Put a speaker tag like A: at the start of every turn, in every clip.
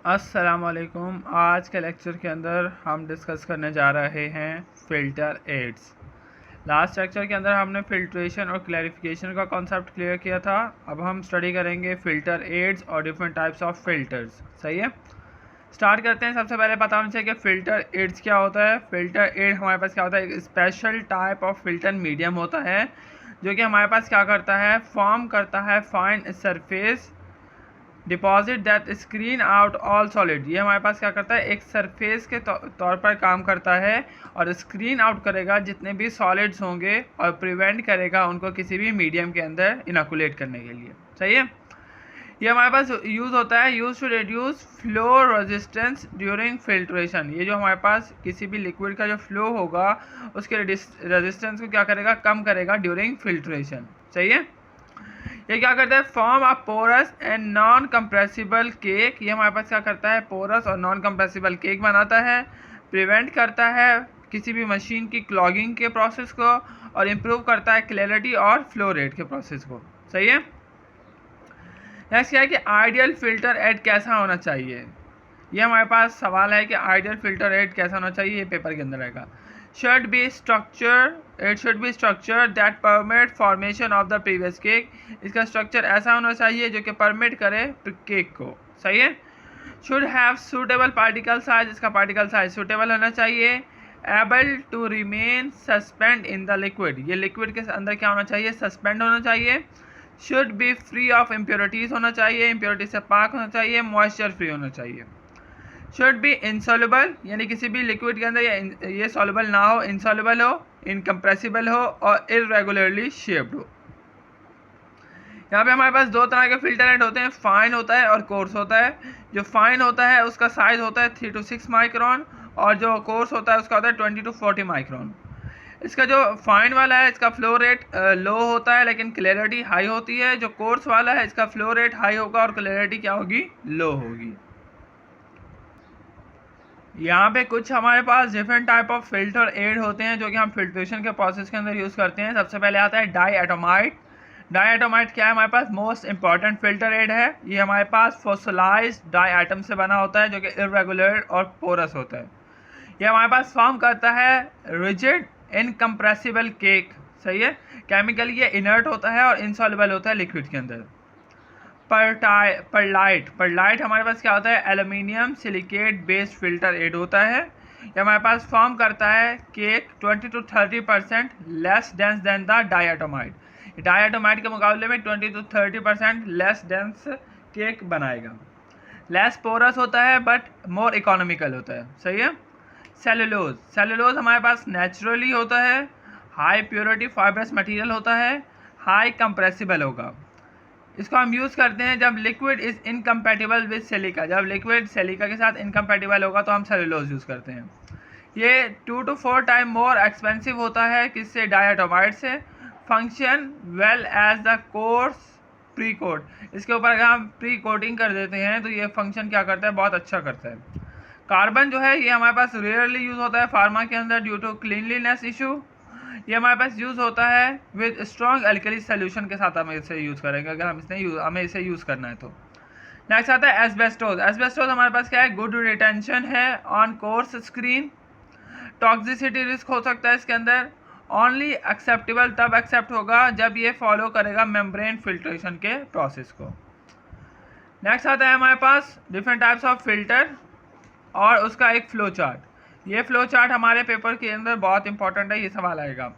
A: अस्सलाम वालेकुम। आज के लेक्चर के अंदर हम डिस्कस करने जा रहे हैं फ़िल्टर एड्स। लास्ट लेक्चर के अंदर हमने फ़िल्ट्रेशन और क्लैरिफिकेशन का कॉन्सेप्ट क्लियर किया था। अब हम स्टडी करेंगे फ़िल्टर एड्स और डिफरेंट टाइप्स ऑफ फ़िल्टर्स। सही है, स्टार्ट करते हैं। सबसे पहले पता होना चाहिए कि फ़िल्टर एड्स क्या होता है। फ़िल्टर एड हमारे पास क्या होता है, एक special type of filter medium होता है जो कि हमारे पास क्या करता है, फॉर्म करता है fine surface deposit that screen out all solid. ये हमारे पास क्या करता है, एक सरफेस के तौर पर काम करता है और स्क्रीन आउट करेगा जितने भी सॉलिड्स होंगे और प्रिवेंट करेगा उनको किसी भी मीडियम के अंदर इनोकुलेट करने के लिए। सही है, ये हमारे पास यूज़ होता है, use to reduce flow resistance during filtration. ये जो हमारे पास किसी भी लिक्विड का जो फ्लो होगा उसके रेजिस्टेंस को क्या करेगा, कम करेगा ड्यूरिंग फिल्ट्रेशन। सही है, ये क्या करता है, form of porous and non compressible cake. ये हमारे पास क्या करता है, पोरस और नॉन कंप्रेसिबल केक बनाता है, प्रिवेंट करता है किसी भी मशीन की क्लॉगिंग के प्रोसेस को और इम्प्रूव करता है क्लैरिटी और फ्लो रेट के प्रोसेस को। सही है, नेक्स्ट क्या है कि आइडियल फिल्टर एड कैसा होना चाहिए। ये हमारे पास सवाल है कि आइडियल फिल्टर एड कैसा होना चाहिए, ये पेपर के अंदर रहेगा। should be structure it should be structure that permit formation of the previous cake। इसका स्ट्रक्चर ऐसा होना चाहिए जो कि परमिट करे केक को। सही है, should have suitable particle size। इसका पार्टिकल साइज सुटेबल होना चाहिए। able to remain suspend in the liquid। ये लिक्विड के अंदर क्या होना चाहिए, सस्पेंड होना चाहिए। should be free of impurities होना चाहिए, इम्प्योरिटी से पाक होना चाहिए, मॉइस्चर फ्री होना चाहिए। शुड बी इनसॉल्युबल, यानी किसी भी लिक्विड के अंदर ये सॉल्युबल ना हो, इनसॉल्युबल हो, इनकम्प्रेसिबल हो और इरेगुलरली शेप्ड हो। यहाँ पे हमारे पास दो तरह के फिल्टर एड होते हैं, फाइन होता है और कोर्स होता है। जो फाइन होता है उसका साइज होता है 3 to 6 माइक्रोन और जो कोर्स होता है उसका होता है 20 to 40 माइक्रोन। इसका जो फाइन वाला है इसका फ्लो रेट लो होता है लेकिन क्लैरिटी हाई होती है। जो कोर्स वाला है इसका फ्लो रेट हाई होगा और क्लैरिटी क्या होगी, लो होगी। यहाँ पे कुछ हमारे पास different type of filter aid होते हैं जो कि हम फिल्ट्रेशन के प्रोसेस के अंदर यूज़ करते हैं। सबसे पहले आता है डाईएटोमाइट। डाईएटोमाइट क्या है, हमारे पास मोस्ट इंपॉर्टेंट फिल्टर एड है। ये हमारे पास फॉस्फोलाइज्ड डाई एटम से बना होता है जो कि इरेगुलर और पोरस होता है। ये हमारे पास फॉर्म करता है रिजिड इनकम्प्रेसिबल केक। सही है, केमिकली ये इनर्ट होता है और इनसॉल्युबल होता है लिक्विड के अंदर। परलाइट हमारे पास क्या होता है, aluminium silicate based filter aid होता है। ये हमारे पास फॉर्म करता है cake 20 to 30% less dense than the diatomite. Diatomite के मुकाबले में 20 to 30% लेस डेंस केक बनाएगा। लेस पोरस होता है बट मोर इकोनॉमिकल होता है। सही है, सेलुलोज हमारे पास नेचुरली होता है, हाई प्योरिटी फाइब्रस मटेरियल होता है, हाई कंप्रेसिबल होगा। इसको हम यूज़ करते हैं जब liquid is incompatible with silica. जब लिक्विड सिलिका के साथ इनकम्पैटिबल होगा तो हम सेलुलोज यूज़ करते हैं। ये 2 to 4 टाइम मोर एक्सपेंसिव होता है किससे, डाईएटोमाइट से। Function well as the coarse precoat. इसके ऊपर अगर हम प्री कोटिंग कर देते हैं तो ये फंक्शन क्या करता है, बहुत अच्छा करता है। कार्बन जो है ये हमारे पास रेयरली यूज़ होता है फार्मा के अंदर ड्यू टू क्लीनलीनेस इशू। ये हमारे पास यूज़ होता है विद स्ट्रॉन्ग अल्कली सोल्यूशन के साथ हम इसे यूज़ करेंगे अगर हमें इसे यूज़ करना है तो। नेक्स्ट आता है एस्बेस्टोस। एस्बेस्टोस हमारे पास क्या है, गुड रिटेंशन है on course screen. Toxicity risk हो सकता है इसके अंदर। ओनली एक्सेप्टेबल तब एक्सेप्ट होगा जब ये फॉलो करेगा मेम्ब्रेन फिल्ट्रेशन के प्रोसेस को। नेक्स्ट आता है हमारे पास डिफरेंट टाइप्स ऑफ फिल्टर और उसका एक फ्लो चार्ट। ये फ्लो चार्ट हमारे पेपर के अंदर बहुत इंपॉर्टेंट है, ये सवाल आएगा।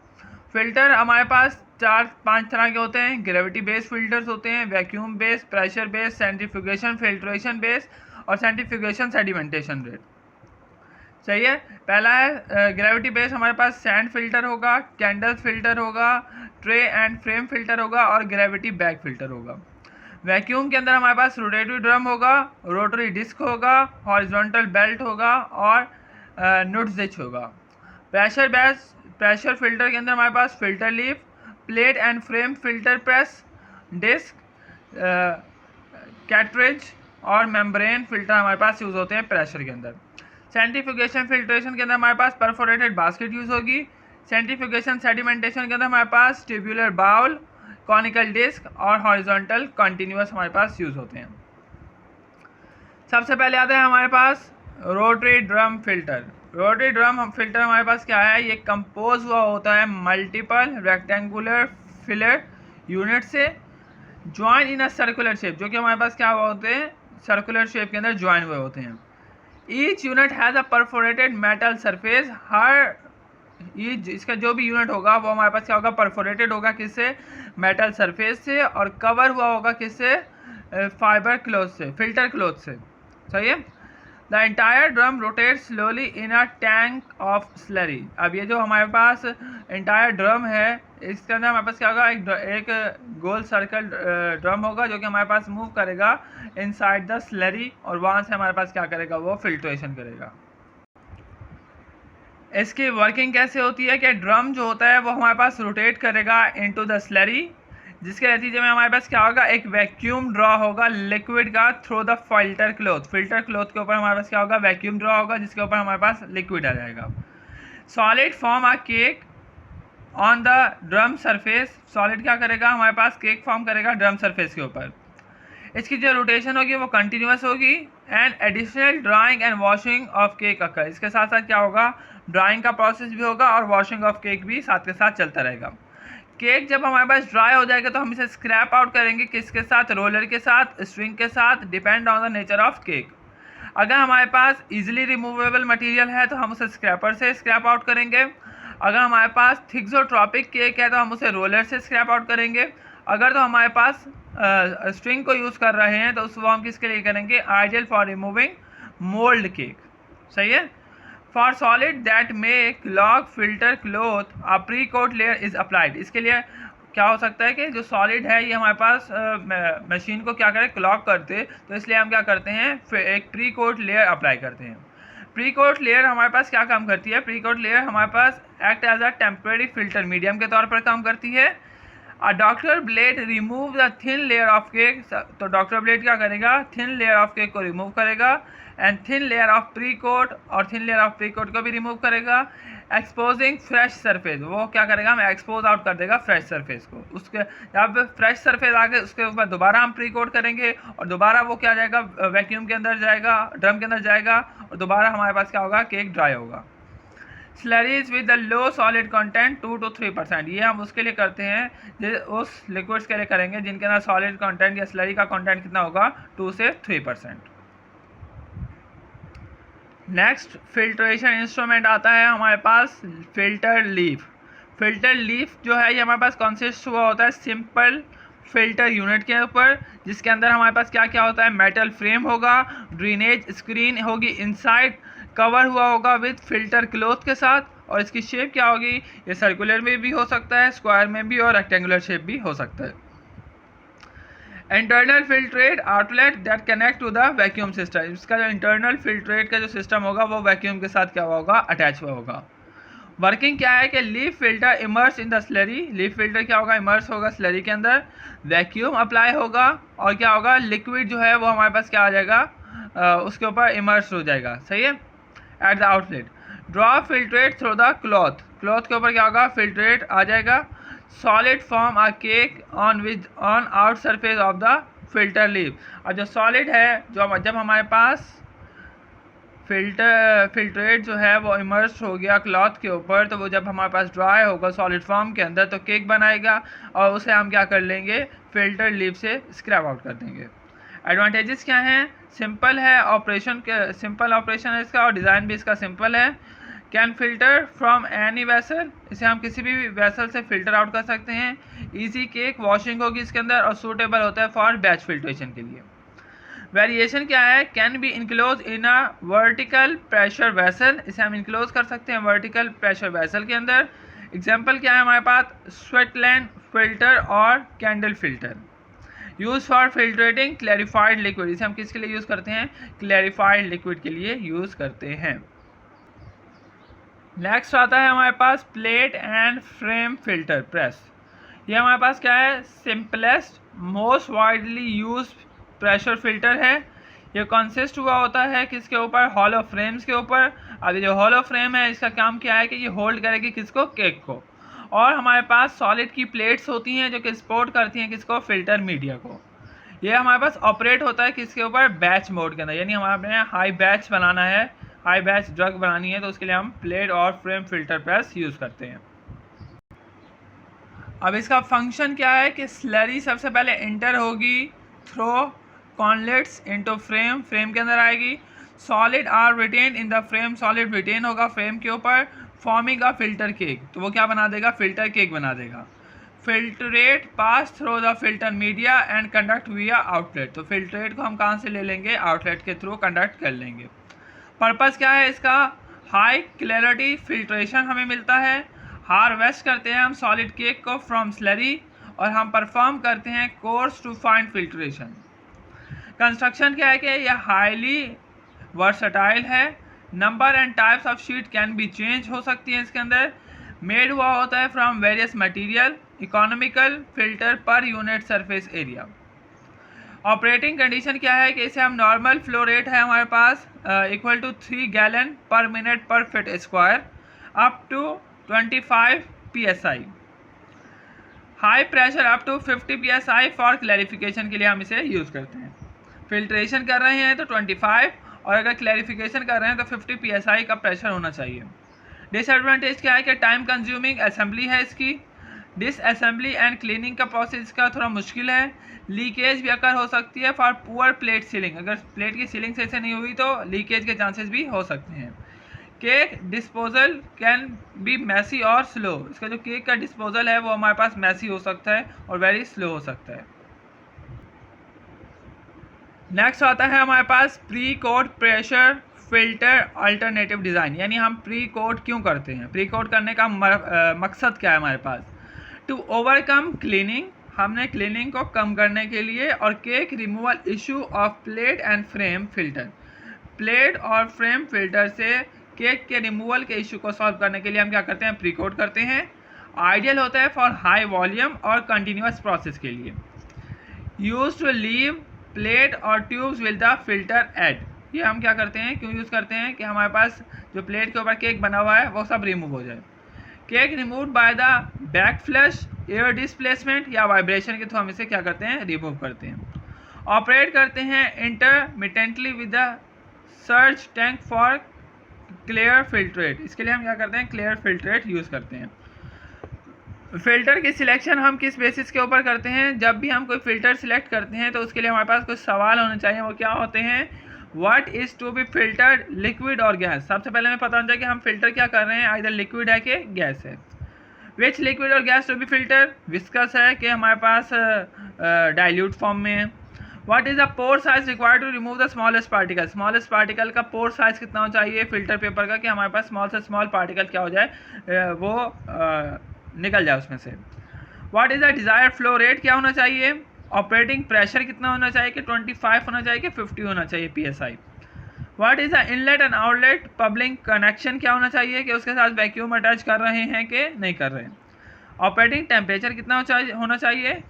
A: फिल्टर हमारे पास 4-5 तरह के होते हैं। ग्रेविटी बेस्ड फिल्टर्स होते हैं, vacuum based, pressure based, centrifugation filtration based और सेंट्रीफ्यूगेशन सेडिमेंटेशन रेट। सही है, पहला है ग्रेविटी बेस्ड। हमारे पास सैंड फिल्टर होगा, कैंडल फिल्टर होगा, ट्रे एंड फ्रेम फिल्टर होगा और ग्रेविटी बैग फिल्टर होगा। वैक्यूम के अंदर हमारे पास रोटेटरी ड्रम होगा, रोटरी डिस्क होगा, हॉरिजॉन्टल बेल्ट होगा और नुट्स होगा। प्रेशर फिल्टर के अंदर हमारे पास filter leaf, plate and frame filter press, disc, cartridge और मेम्ब्रेन फिल्टर हमारे पास यूज़ होते हैं प्रेशर के अंदर। सेंट्रीफ्यूगेशन फिल्ट्रेशन के अंदर हमारे पास परफोरेटेड बास्केट यूज़ होगी। सेंट्रीफ्यूगेशन सेडिमेंटेशन के अंदर हमारे पास ट्यूबुलर बाउल, कॉनिकल डिस्क और हॉरिजॉन्टल कंटिन्यूअस हमारे पास यूज़ होते हैं। सबसे पहले आता है हमारे पास rotary drum filter. Rotary drum filter हमारे पास क्या है, ये कंपोज हुआ होता है मल्टीपल रेक्टेंगुलर फिलर यूनिट से join in a circular shape, जो कि हमारे पास क्या हुआ होते हैं, सर्कुलर शेप के अंदर ज्वाइन हुए होते हैं। Each unit has a perforated metal surface. हर इसका जो भी यूनिट होगा वो हमारे पास क्या होगा, परफोरेटेड होगा किससे, मेटल सरफेस से, और कवर हुआ होगा किससे, फाइबर क्लॉथ से, फिल्टर क्लॉथ से। सही है। The entire drum rotate slowly in a tank of slurry. अब ये जो हमारे पास एंटायर ड्रम है, इसके अंदर हमारे पास क्या होगा, एक गोल सर्कल ड्रम होगा जो कि हमारे पास मूव करेगा इनसाइड द स्लरी, और वहाँ से हमारे पास क्या करेगा, वो फिल्ट्रेशन करेगा। इसकी वर्किंग कैसे होती है कि ड्रम जो होता है वो हमारे पास रोटेट करेगा इनटू द स्लरी, जिसके नतीजे में हमारे पास क्या होगा, एक वैक्यूम ड्रॉ होगा लिक्विड का through the filter cloth. Filter cloth के ऊपर हमारे पास क्या होगा, वैक्यूम ड्रॉ होगा, जिसके ऊपर हमारे पास लिक्विड आ जाएगा। Solid form a cake on the drum surface. Solid क्या करेगा, हमारे पास केक फॉर्म करेगा ड्रम सरफेस के ऊपर। इसकी जो रोटेशन होगी वो कंटिन्यूस होगी। And additional drying and washing of cake occur. इसके साथ साथ क्या होगा, ड्राइंग का प्रोसेस भी होगा और वॉशिंग ऑफ केक भी साथ के साथ चलता रहेगा। केक जब हमारे पास ड्राई हो जाएगा तो हम इसे स्क्रैप आउट करेंगे, किसके साथ, रोलर के साथ, स्ट्रिंग के साथ, depend on the nature of cake. अगर हमारे पास इजीली रिमूवेबल मटेरियल है तो हम उसे स्क्रैपर से स्क्रैप आउट करेंगे। अगर हमारे पास थिक्सोट्रॉपिक केक है तो हम उसे रोलर से स्क्रैप आउट करेंगे। अगर तो हमारे पास स्ट्रिंग को यूज़ कर रहे हैं तो उस हम किसके लिए करेंगे, ideal for removing mould cake. सही है। For solid that make lock filter cloth a pre coat layer is applied. इसके लिए क्या हो सकता है कि जो सॉलिड है ये हमारे पास मशीन को क्या करें, क्लॉक करते, तो इसलिए हम क्या करते हैं, एक प्री कोट लेयर अप्लाई करते हैं। प्री कोट लेयर हमारे पास क्या काम करती है, प्री कोट लेयर हमारे पास act as a temporary filter medium के तौर पर काम करती है। Doctor blade remove the thin layer of cake. तो डॉक्टर ब्लेड क्या करेगा, थिन लेयर ऑफ केक को रिमूव करेगा, and thin layer of precoat, और thin layer of precoat को भी रिमूव करेगा। एक्सपोजिंग फ्रेश सरफेस, वो क्या करेगा, हमें एक्सपोज आउट कर देगा फ्रेश सरफेस को। उसके जब फ्रेश सरफेस आके उसके ऊपर दोबारा हम प्री कोट करेंगे और दोबारा वो क्या जाएगा, वैक्यूम के अंदर जाएगा, ड्रम के अंदर जाएगा, और दोबारा हमारे पास क्या होगा, केक ड्राई होगा। Slurries with the low solid content 2 to 3%। ये हम उसके लिए करते हैं, उस लिक्विड्स के लिए करेंगे जिनके अंदर सॉलिड कंटेंट या स्लरी का कंटेंट कितना होगा, 2 से 3%। नेक्स्ट फिल्ट्रेशन इंस्ट्रूमेंट आता है हमारे पास फिल्टर लीफ। फिल्टर लीफ जो है ये हमारे पास कंसिस्ट हुआ होता है सिंपल फिल्टर यूनिट के ऊपर, जिसके अंदर हमारे पास क्या क्या होता है, मेटल फ्रेम होगा, ड्रेनेज स्क्रीन होगी इनसाइड, कवर हुआ होगा विद फिल्टर क्लॉथ के साथ, और इसकी शेप क्या होगी, ये सर्कुलर में भी हो सकता है, स्क्वायर में भी, और रेक्टेंगुलर शेप भी हो सकता है। Internal filtrate outlet that connect to the vacuum system. इसका जो इंटरनल फिल्ट्रेट का जो सिस्टम होगा वो वैक्यूम के साथ क्या हुआ होगा, अटैच हुआ होगा। वर्किंग क्या है कि leaf filter immerse in the slurry. Leaf filter क्या होगा, इमर्स होगा स्लरी के अंदर, वैक्यूम अप्लाई होगा, और क्या होगा, लिक्विड जो है वो हमारे पास क्या आ जाएगा, उसके ऊपर इमर्स हो जाएगा। सही है। At the outlet draw filtrate through the cloth. Cloth के ऊपर क्या होगा, फिल्ट्रेट आ जाएगा। Solid form a cake on out surface of the filter leaf. और जो सॉलिड है, जब हमारे पास फिल्ट्रेट जो है वो इमर्स हो गया क्लॉथ के ऊपर, तो वो जब हमारे पास ड्राई होगा सॉलिड फॉर्म के अंदर तो केक बनाएगा, और उसे हम क्या कर लेंगे, फिल्टर लीफ से स्क्रैप आउट कर देंगे। एडवांटेजेस क्या हैं, सिंपल है ऑपरेशन, सिंपल ऑपरेशन है इसका, और डिज़ाइन भी इसका सिंपल है। Can filter from any vessel, इसे हम किसी भी वेसल से फिल्टर आउट कर सकते हैं। इजी केक वॉशिंग होगी इसके अंदर, और सूटेबल होता है फॉर बैच फिल्ट्रेशन के लिए। वेरिएशन क्या है, can be enclose in a vertical pressure vessel, इसे हम इनक्लोज कर सकते हैं वर्टिकल प्रेशर वेसल के अंदर। एग्जाम्पल क्या है हमारे पास, स्वेटलैंड फिल्टर और candle filter. Use for filtrating clarified liquid, इसे हम किसके लिए यूज़ करते हैं, क्लैरिफाइड लिक्विड के लिए यूज़ करते हैं। नेक्स्ट आता है हमारे पास plate and frame filter press. ये हमारे पास क्या है, simplest most widely use pressure filter है। ये कंसिस्ट हुआ होता है किसके ऊपर, हॉलो फ्रेम्स के ऊपर। अब जो हॉलो फ्रेम है इसका काम क्या है कि ये होल्ड करेगी किसको, केक को, और हमारे पास सॉलिड की प्लेट्स होती हैं जो कि सपोर्ट करती हैं किसको, फिल्टर मीडिया को। ये हमारे पास ऑपरेट होता है किसके ऊपर, बैच मोड के अंदर, यानी हमारे हाई बैच बनाना है, हाई बैच ड्रग बनानी है, तो उसके लिए हम प्लेट और फ्रेम फिल्टर प्रेस यूज़ करते हैं। अब इसका फंक्शन क्या है कि स्लरी सबसे पहले इंटर होगी थ्रो कॉन्लेट्स इनटू फ्रेम, फ्रेम के अंदर आएगी, solid are retain in the frame, solid retain होगा फ्रेम के ऊपर, फॉर्मिंग अ फिल्टर केक, तो वो क्या बना देगा, फिल्टर केक बना देगा। Filtrate pass through the filter media and conduct विया आउटलेट, तो फिल्ट्रेट को हम कहाँ से ले लेंगे, आउटलेट के थ्रू कंडक्ट कर लेंगे। पर्पस क्या है इसका, हाई क्लैरिटी फिल्ट्रेशन हमें मिलता है, हार्वेस्ट करते हैं हम सॉलिड केक को फ्रॉम स्लरी, और हम परफॉर्म करते हैं coarse to fine filtration. Construction क्या है कि यह हाईली वर्सटाइल है, number and types of sheet can be change हो सकती है इसके अंदर, मेड हुआ होता है from various material, economical filter per unit surface area. Operating condition क्या है कि इसे हम नॉर्मल फ्लो रेट है हमारे पास equal to 3 gallon per minute per feet square up to 25 psi, high pressure up to 50 psi for clarification के लिए हम इसे यूज़ करते हैं। फिल्ट्रेशन कर रहे हैं तो 25, और अगर क्लैरिफिकेशन कर रहे हैं तो 50 psi का प्रेशर होना चाहिए। डिसएडवांटेज क्या है कि टाइम कंज्यूमिंग असेंबली है इसकी, डिसअसेंबली एंड क्लीनिंग का प्रोसेस का थोड़ा मुश्किल है, लीकेज भी अकर हो सकती है फॉर पुअर प्लेट सीलिंग, अगर प्लेट की सीलिंग सही से नहीं हुई तो लीकेज के चांसेस भी हो सकते हैं। Cake disposal can be messy और स्लो, इसका जो केक का डिस्पोजल है वो हमारे पास मैसी हो सकता है और वेरी स्लो हो सकता है। नेक्स्ट आता है हमारे पास pre coat pressure filter alternative design, यानी हम प्री कोट क्यों करते हैं, प्री कोट करने का मकसद क्या है हमारे पास, टू ओवरकम क्लीनिंग, हमने क्लीनिंग को कम करने के लिए, और cake removal issue of plate and frame filter, plate और फ्रेम फिल्टर से केक के रिमूवल के इशू को सॉल्व करने के लिए हम क्या करते हैं, प्री कोट करते हैं। आइडियल होता है फॉर हाई वॉल्यूम और कंटिन्यूस प्रोसेस के लिए। यूज टू लीव प्लेट और tubes with the filter aid, ये हम क्या करते हैं, क्यों यूज़ करते हैं कि हमारे पास जो प्लेट के ऊपर केक बना हुआ है वो सब रिमूव हो जाए। Cake remove by the back flush, air displacement या वाइब्रेशन के थ्रू हम इसे क्या करते हैं, रिमूव करते हैं। ऑपरेट करते हैं intermittently with the surge tank for clear filtrate, इसके लिए हम क्या करते हैं, क्लियर फिल्ट्रेट यूज़ करते हैं। फिल्टर की सिलेक्शन हम किस बेसिस के ऊपर करते हैं, जब भी हम कोई फ़िल्टर सिलेक्ट करते हैं तो उसके लिए हमारे पास कुछ सवाल होने चाहिए, वो क्या होते हैं, what is to be filtered, liquid और गैस। सबसे पहले हमें पता होना चाहिए कि हम फिल्टर क्या कर रहे हैं, आइदर लिक्विड है कि गैस है। विच लिक्विड और gas to be filter, viscous है कि हमारे पास डाइल्यूट फॉर्म में है। What is the pore size required to remove the smallest particle, smallest particle का पोर साइज कितना होना चाहिए फिल्टर पेपर का, कि हमारे पास स्मॉल से स्मॉल पार्टिकल क्या हो जाए, वो निकल जाए उसमें से। What is the desired flow rate, क्या होना चाहिए, ऑपरेटिंग प्रेशर कितना होना चाहिए, कि 25 होना चाहिए कि 50 होना चाहिए psi। What is the inlet and outlet plumbing connection, क्या होना चाहिए कि उसके साथ वैक्यूम अटैच कर रहे हैं कि नहीं कर रहे हैं। ऑपरेटिंग टेम्परेचर कितना होना चाहिए।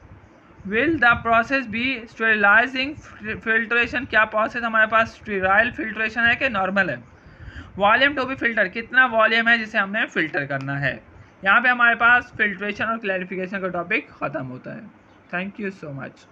A: Will the process be sterilizing filtration, क्या प्रोसेस हमारे पास स्टेराइल फिल्ट्रेशन है कि नॉर्मल है। वॉल्यूम टू बी फिल्टर, कितना वॉल्यूम है जिसे हमने फिल्टर करना है। यहाँ पे हमारे पास फिल्ट्रेशन और क्लैरिफिकेशन का टॉपिक ख़त्म होता है। Thank you so much.